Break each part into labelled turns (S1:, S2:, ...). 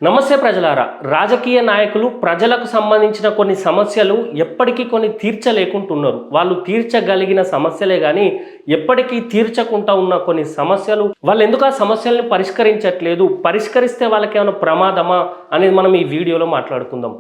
S1: నమస్తే ప్రజలారా. రాజకీయ నాయకులు ప్రజలకు సంబంధించిన కొన్ని సమస్యలు ఎప్పటికీ కొన్ని తీర్చలేకుంటున్నారు. వాళ్ళు తీర్చగలిగిన సమస్యలే కానీ ఎప్పటికీ తీర్చకుండా ఉన్న కొన్ని సమస్యలు వాళ్ళు ఎందుకు ఆ సమస్యల్ని పరిష్కరించట్లేదు, పరిష్కరిస్తే వాళ్ళకి ఏమైనా ప్రమాదమా అనేది మనం ఈ వీడియోలో మాట్లాడుకుందాం.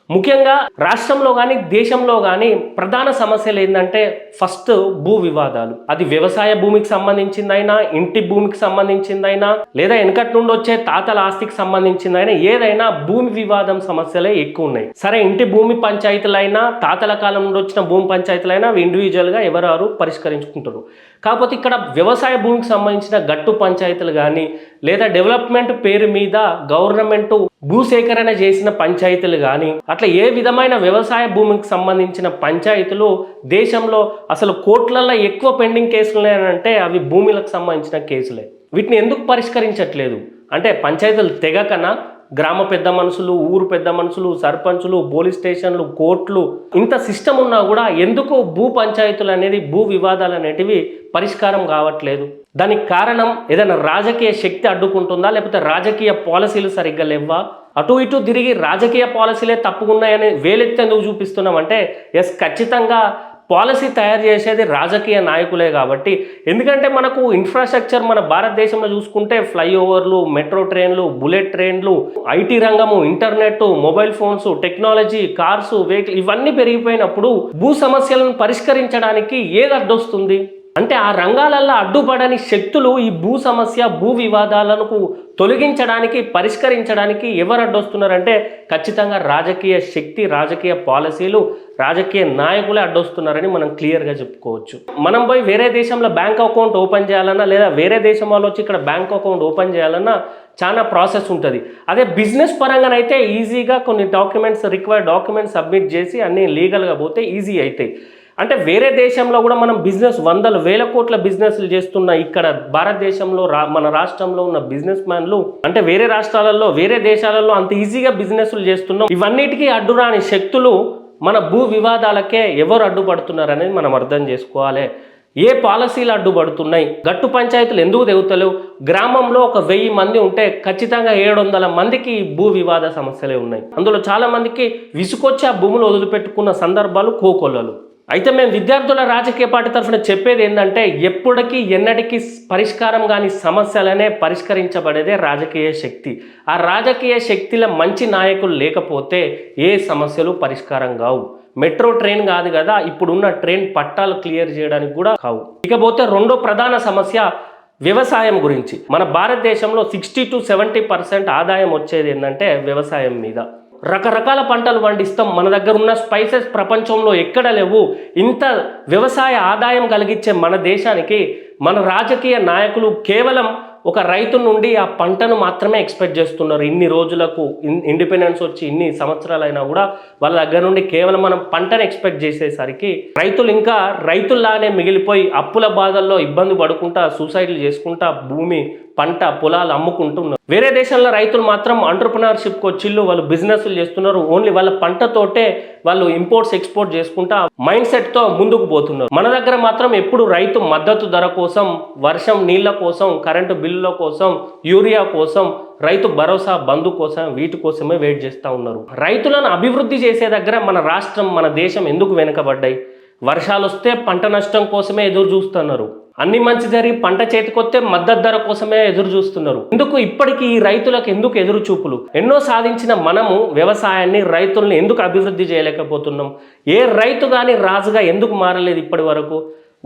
S1: ముఖ్యంగా రాష్ట్రంలో కానీ దేశంలో కానీ ప్రధాన సమస్యలు ఏంటంటే ఫస్ట్ భూ వివాదాలు. అది వ్యవసాయ భూమికి సంబంధించిందైనా, ఇంటి భూమికి సంబంధించిందైనా, లేదా వెనకటి నుండి వచ్చే తాతల ఆస్తికి సంబంధించిందైనా ఏదైనా భూమి వివాదం సమస్యలే ఎక్కువ ఉన్నాయి. సరే, ఇంటి భూమి పంచాయతీలైనా, తాతల కాలం నుండి వచ్చిన భూమి పంచాయతీలైనా అవి ఇండివిజువల్గా ఎవరెవరు పరిష్కరించుకుంటారు. కాకపోతే ఇక్కడ వ్యవసాయ భూమికి సంబంధించిన గట్టు పంచాయతీలు కానీ, లేదా డెవలప్మెంట్ పేరు మీద గవర్నమెంట్ భూసేకరణ చేసిన పంచాయతీలు కానీ, అట్లా ఏ విధమైన వ్యవసాయ భూమికి సంబంధించిన పంచాయతీలు దేశంలో అసలు కోట్లల్లో ఎక్కువ పెండింగ్ కేసులు ఉన్నాయంటే అవి భూములకు సంబంధించిన కేసులే. వీటిని ఎందుకు పరిష్కరించట్లేదు అంటే పంచాయతీలు తెగకనా, గ్రామ పెద్ద మనుషులు, ఊరు పెద్ద మనుషులు, సర్పంచులు, పోలీస్ స్టేషన్లు, కోర్టులు, ఇంత సిస్టమ్ ఉన్నా కూడా ఎందుకు భూ పంచాయతీలు అనేది, భూ వివాదాలు అనేటివి పరిష్కారం కావట్లేదు? దానికి కారణం ఏదైనా రాజకీయ శక్తి అడ్డుకుంటుందా, లేకపోతే రాజకీయ పాలసీలు సరిగ్గా లేవా? అటు ఇటు తిరిగి రాజకీయ పాలసీలే తప్పుకున్నాయని వేలెత్తి ఎందుకు చూపిస్తున్నామంటే ఖచ్చితంగా పాలసీ తయారు చేసేది రాజకీయ నాయకులే కాబట్టి. ఎందుకంటే మనకు ఇన్ఫ్రాస్ట్రక్చర్ మన భారతదేశంలో చూసుకుంటే ఫ్లైఓవర్లు, మెట్రో ట్రైన్లు, బుల్లెట్ ట్రైన్లు, ఐటీ రంగము, internet, mobile phones, technology, cars, vehicle ఇవన్నీ పెరిగిపోయినప్పుడు భూ సమస్యలను పరిష్కరించడానికి ఏది అడ్డొస్తుంది అంటే ఆ రంగాలల్లో అడ్డుపడని శక్తులు ఈ భూ సమస్య, భూ వివాదాలను తొలగించడానికి, పరిష్కరించడానికి ఎవరు అడ్డొస్తున్నారంటే ఖచ్చితంగా రాజకీయ శక్తి, రాజకీయ పాలసీలు, రాజకీయ నాయకులే అడ్డొస్తున్నారని మనం క్లియర్గా చెప్పుకోవచ్చు. మనం పోయి వేరే దేశంలో బ్యాంక్ అకౌంట్ ఓపెన్ చేయాలన్నా, లేదా వేరే దేశం వాళ్ళు వచ్చి ఇక్కడ బ్యాంక్ అకౌంట్ ఓపెన్ చేయాలన్నా చాలా ప్రాసెస్ ఉంటుంది. అదే బిజినెస్ పరంగానైతే ఈజీగా కొన్ని రిక్వైర్డ్ డాక్యుమెంట్స్ సబ్మిట్ చేసి అన్నీ లీగల్గా పోతే ఈజీ అవుతాయి. అంటే వేరే దేశంలో కూడా మనం బిజినెస్ వందల వేల కోట్ల బిజినెస్లు చేస్తున్న ఇక్కడ భారతదేశంలో మన రాష్ట్రంలో ఉన్న బిజినెస్ మ్యాన్లు అంటే వేరే రాష్ట్రాలలో, వేరే దేశాలలో అంత ఈజీగా బిజినెస్లు చేస్తున్నాం. ఇవన్నిటికీ అడ్డురాని శక్తులు మన భూ వివాదాలకే ఎవరు అడ్డుపడుతున్నారు అనేది మనం అర్థం చేసుకోవాలి. ఏ పాలసీలు అడ్డుపడుతున్నాయి? గట్టు పంచాయతీలు ఎందుకు తెగుతలేవు? గ్రామంలో ఒక 1000 మంది ఉంటే ఖచ్చితంగా 700 మందికి భూ వివాద సమస్యలే ఉన్నాయి. అందులో చాలా మందికి విసుకొచ్చి ఆ భూములు వదిలిపెట్టుకున్న సందర్భాలు కోకొల్లలు. అయితే మేము విద్యార్థుల రాజకీయ పార్టీ తరఫున చెప్పేది ఏంటంటే ఎప్పటికీ ఎన్నటికీ పరిష్కారం కాని సమస్యలనే పరిష్కరించబడేదే రాజకీయ శక్తి. ఆ రాజకీయ శక్తిలో మంచి నాయకులు లేకపోతే ఏ సమస్యలు పరిష్కారం కావు. మెట్రో ట్రైన్ కాదు కదా, ఇప్పుడున్న ట్రైన్ పట్టాలు క్లియర్ చేయడానికి కూడా కావు. ఇకపోతే రెండో ప్రధాన సమస్య వ్యవసాయం గురించి. మన భారతదేశంలో 60 to 70% ఆదాయం వచ్చేది ఏంటంటే వ్యవసాయం మీద. రకరకాల పంటలు పండిస్తాం. మన దగ్గర ఉన్న స్పైసెస్ ప్రపంచంలో ఎక్కడ లేవు. ఇంత వ్యవసాయ ఆదాయం కలిగించే మన దేశానికి మన రాజకీయ నాయకులు కేవలం ఒక రైతు నుండి ఆ పంటను మాత్రమే ఎక్స్పెక్ట్ చేస్తున్నారు. ఇన్ని రోజులకు ఇండిపెండెన్స్ వచ్చి ఇన్ని సంవత్సరాలైనా కూడా వాళ్ళ దగ్గర నుండి కేవలం మనం పంటను ఎక్స్పెక్ట్ చేసేసరికి రైతులు ఇంకా రైతుల్లానే మిగిలిపోయి అప్పుల బాధల్లో ఇబ్బంది పడుకుంటా, సూసైడ్లు చేసుకుంటా భూమి, పంట, పొలాలు అమ్ముకుంటున్నారు. వేరే దేశాల్లో రైతులు మాత్రం ఎంటర్‌ప్రెన్యూర్‌షిప్కి వచ్చిళ్ళు, వాళ్ళు బిజినెస్లు చేస్తున్నారు. ఓన్లీ వాళ్ళ పంటతోటే వాళ్ళు ఇంపోర్ట్స్ ఎక్స్పోర్ట్ చేసుకుంటా మైండ్ సెట్తో ముందుకు పోతున్నారు. మన దగ్గర మాత్రం ఎప్పుడు రైతు మద్దతు ధర కోసం, వర్షం నీళ్ళ కోసం, కరెంటు బిల్లుల కోసం, యూరియా కోసం, రైతు భరోసా బంధు కోసం, వీటి కోసమే వెయిట్ చేస్తూ ఉన్నారు. రైతులను అభివృద్ధి చేసే దగ్గర మన రాష్ట్రం, మన దేశం ఎందుకు వెనుకబడ్డాయి? వర్షాలు వస్తే పంట నష్టం కోసమే ఎదురు చూస్తున్నారు. అన్ని మంచి జరిగి పంట చేతికొస్తే మద్దతు ధర కోసమే ఎదురు చూస్తున్నారు. ఎందుకు ఇప్పటికీ ఈ రైతులకు ఎందుకు ఎదురు చూపులు? ఎన్నో సాధించిన మనము వ్యవసాయాన్ని, రైతుల్ని ఎందుకు అభివృద్ధి చేయలేకపోతున్నాం? ఏ రైతు కానీ రాజుగా ఎందుకు మారలేదు ఇప్పటి వరకు?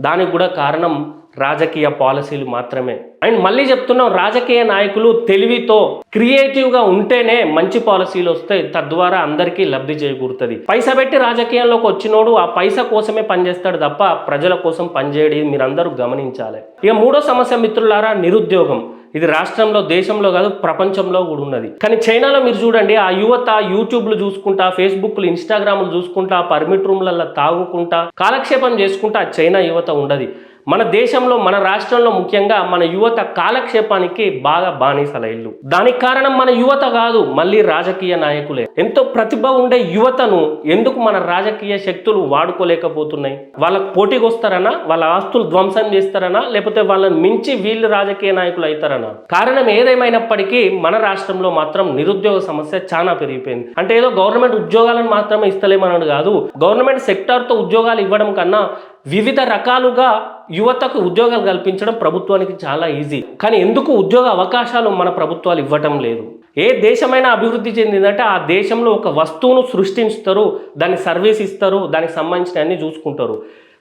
S1: దానికి కూడా కారణం రాజకీయ పాలసీలు మాత్రమే. అండ్ మళ్ళీ చెప్తున్నాం, రాజకీయ నాయకులు తెలివితో, క్రియేటివ్గా ఉంటేనే మంచి పాలసీలు వస్తాయి. తద్వారా అందరికీ లబ్ధి చేకూరుతుంది. పైసా పెట్టి రాజకీయాల్లోకి వచ్చినోడు ఆ పైసా కోసమే పనిచేస్తాడు తప్ప ప్రజల కోసం పనిచేయడం మీరందరూ గమనించాలి. ఇక మూడో సమస్య మిత్రులారా, నిరుద్యోగం. ఇది రాష్ట్రంలో, దేశంలో కాదు, ప్రపంచంలో కూడా ఉన్నది. కానీ చైనాలో మీరు చూడండి, ఆ యువత యూట్యూబ్లు చూసుకుంటా, ఫేస్బుక్లు, ఇన్స్టాగ్రామ్లు చూసుకుంటా, పర్మిట్ రూమ్లలో తాగుకుంటా, కాలక్షేపం చేసుకుంటా చైనా యువత ఉండదు. మన దేశంలో మన రాష్ట్రంలో ముఖ్యంగా మన యువత కాలక్షేపానికి బాగా బానిసల ఇల్లు. దానికి కారణం మన యువత కాదు, మళ్ళీ రాజకీయ నాయకులే. ఎంతో ప్రతిభ ఉండే యువతను ఎందుకు మన రాజకీయ శక్తులు వాడుకోలేకపోతున్నాయి? వాళ్ళకు పోటీకి వస్తారనా, వాళ్ళ ఆస్తులు ధ్వంసం చేస్తారనా, లేకపోతే వాళ్ళని మించి వీళ్ళు రాజకీయ నాయకులు అవుతారనా? కారణం ఏదేమైనప్పటికీ మన రాష్ట్రంలో మాత్రం నిరుద్యోగ సమస్య చాలా పెరిగిపోయింది. అంటే ఏదో గవర్నమెంట్ ఉద్యోగాలను మాత్రమే ఇస్తలేమన్నది కాదు, గవర్నమెంట్ సెక్టార్తో ఉద్యోగాలు ఇవ్వడం కన్నా వివిధ రకాలుగా యువతకు ఉద్యోగాలు కల్పించడం ప్రభుత్వానికి చాలా ఈజీ. కానీ ఎందుకు ఉద్యోగ అవకాశాలు మన ప్రభుత్వాలు ఇవ్వటం లేదు? ఏ దేశమైనా అభివృద్ధి చెందిందంటే ఆ దేశంలో ఒక వస్తువును సృష్టిస్తారు, దాన్ని సర్వీస్ ఇస్తారు, దానికి సంబంధించిన అన్ని చూసుకుంటారు.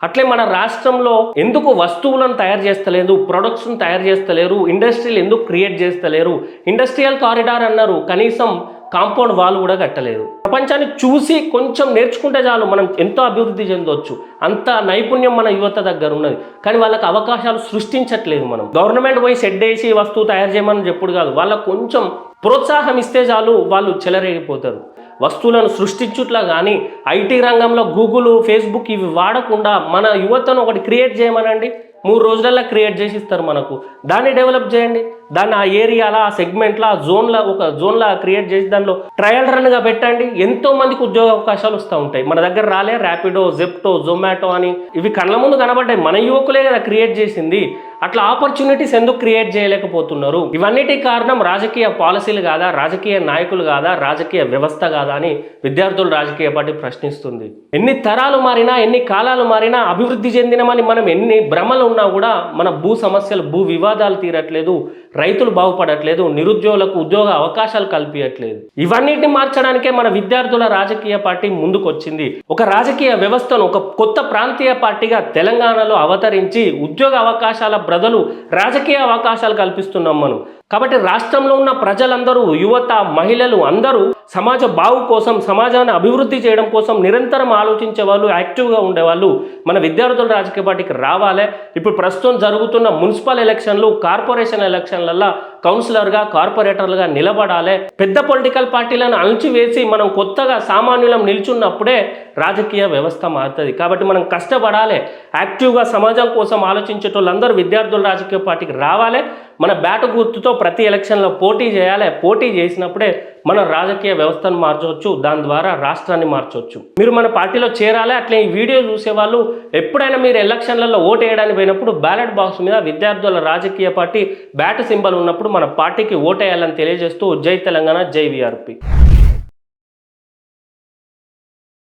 S1: అట్లే మన రాష్ట్రంలో ఎందుకు వస్తువులను తయారు చేస్తలేదు, ప్రొడక్ట్స్ను తయారు చేస్తలేరు, ఇండస్ట్రీలు ఎందుకు క్రియేట్ చేస్తలేరు? ఇండస్ట్రియల్ కారిడార్ అన్నారు, కనీసం కాంపౌండ్ వాల్ కూడా కట్టలేదు. ప్రపంచాన్ని చూసి కొంచెం నేర్చుకుంటే చాలు, మనం ఎంతో అభివృద్ధి చెందవచ్చు. అంత నైపుణ్యం మన యువత దగ్గర ఉన్నది, కానీ వాళ్ళకి అవకాశాలు సృష్టించట్లేదు. మనం గవర్నమెంట్ పోయి షెడ్ వేసి వస్తువు తయారు చేయమని చెప్పుడు కాదు, వాళ్ళకు కొంచెం ప్రోత్సాహం ఇస్తే చాలు, వాళ్ళు చెలరేగిపోతారు. వస్తువులను సృష్టించుట్లా కానీ ఐటీ రంగంలో గూగుల్, ఫేస్బుక్ ఇవి వాడకుండా మన యువతను ఒకటి క్రియేట్ చేయమనండి, 3 రోజులలో క్రియేట్ చేసి ఇస్తారు మనకు. దాన్ని డెవలప్ చేయండి, దాన్ని ఆ ఏరియాలో, ఆ సెగ్మెంట్లో, ఆ జోన్లో, ఒక జోన్లో క్రియేట్ చేసి దానిలో ట్రయల్ రన్గా పెట్టండి. ఎంతో మందికి ఉద్యోగ అవకాశాలు వస్తూ ఉంటాయి. మన దగ్గర రాలే ర్యాపిడో, జెప్టో, జొమాటో అని ఇవి కళ్ళ ముందు కనబడ్డాయి, మన యువకులే కదా క్రియేట్ చేసింది. అట్లా ఆపర్చునిటీస్ ఎందుకు క్రియేట్ చేయలేకపోతున్నారు? ఇవన్నిటి కారణం రాజకీయ పాలసీలు కాదా, రాజకీయ నాయకులు కాదా, రాజకీయ వ్యవస్థ కాదా అని విద్యార్థులు రాజకీయ పార్టీ ప్రశ్నిస్తుంది. ఎన్ని తరాలు మారినా, ఎన్ని కాలాలు మారినా, అభివృద్ధి చెందినమని మనం ఎన్ని భ్రమలు ఉన్నా కూడా మన భూ సమస్యలు, భూ వివాదాలు తీరట్లేదు, రైతులు బాగుపడట్లేదు, నిరుద్యోగులకు ఉద్యోగ అవకాశాలు కల్పించట్లేదు. ఇవన్నిటిని మార్చడానికే మన విద్యార్థుల రాజకీయ పార్టీ ముందుకొచ్చింది. ఒక రాజకీయ వ్యవస్థను ఒక కొత్త ప్రాంతీయ పార్టీగా తెలంగాణలో అవతరించి ఉద్యోగ అవకాశాల బదులు రాజకీయ అవకాశాలు కల్పిస్తున్నాం మనం. కాబట్టి రాష్ట్రంలో ఉన్న ప్రజలందరూ, యువత, మహిళలు అందరూ సమాజ బాగు కోసం, సమాజాన్ని అభివృద్ధి చేయడం కోసం నిరంతరం ఆలోచించే వాళ్ళు, యాక్టివ్గా ఉండేవాళ్ళు మన విద్యార్థుల రాజకీయ పార్టీకి రావాలి. ఇప్పుడు ప్రస్తుతం జరుగుతున్న మున్సిపల్ ఎలక్షన్లు, కార్పొరేషన్ ఎలక్షన్లలో కౌన్సిలర్గా, కార్పొరేటర్లుగా నిలబడాలి. పెద్ద పొలిటికల్ పార్టీలను అణచివేసి మనం కొత్తగా సామాన్యులం నిల్చున్నప్పుడే రాజకీయ వ్యవస్థ మారుతుంది. కాబట్టి మనం కష్టపడాలి, యాక్టివ్గా సమాజం కోసం ఆలోచించేటోళ్ళందరూ విద్యార్థుల రాజకీయ పార్టీకి రావాలి. మన బ్యాటు గుర్తుతో ప్రతి ఎలక్షన్లో పోటీ చేయాలి. పోటీ చేసినప్పుడే మన రాజకీయ వ్యవస్థను మార్చవచ్చు, దాని ద్వారా రాష్ట్రాన్ని మార్చవచ్చు. మీరు మన పార్టీలో చేరాలి. అట్లే ఈ వీడియో చూసేవాళ్ళు ఎప్పుడైనా మీరు ఎలక్షన్లలో ఓటు వేయడానికి పోయినప్పుడు బ్యాలెట్ బాక్స్ మీద విద్యార్థుల రాజకీయ పార్టీ బ్యాట్ సింబల్ ఉన్నప్పుడు మన పార్టీకి ఓటేయాలని తెలియజేస్తూ జై తెలంగాణ, జై వీఆర్పీ.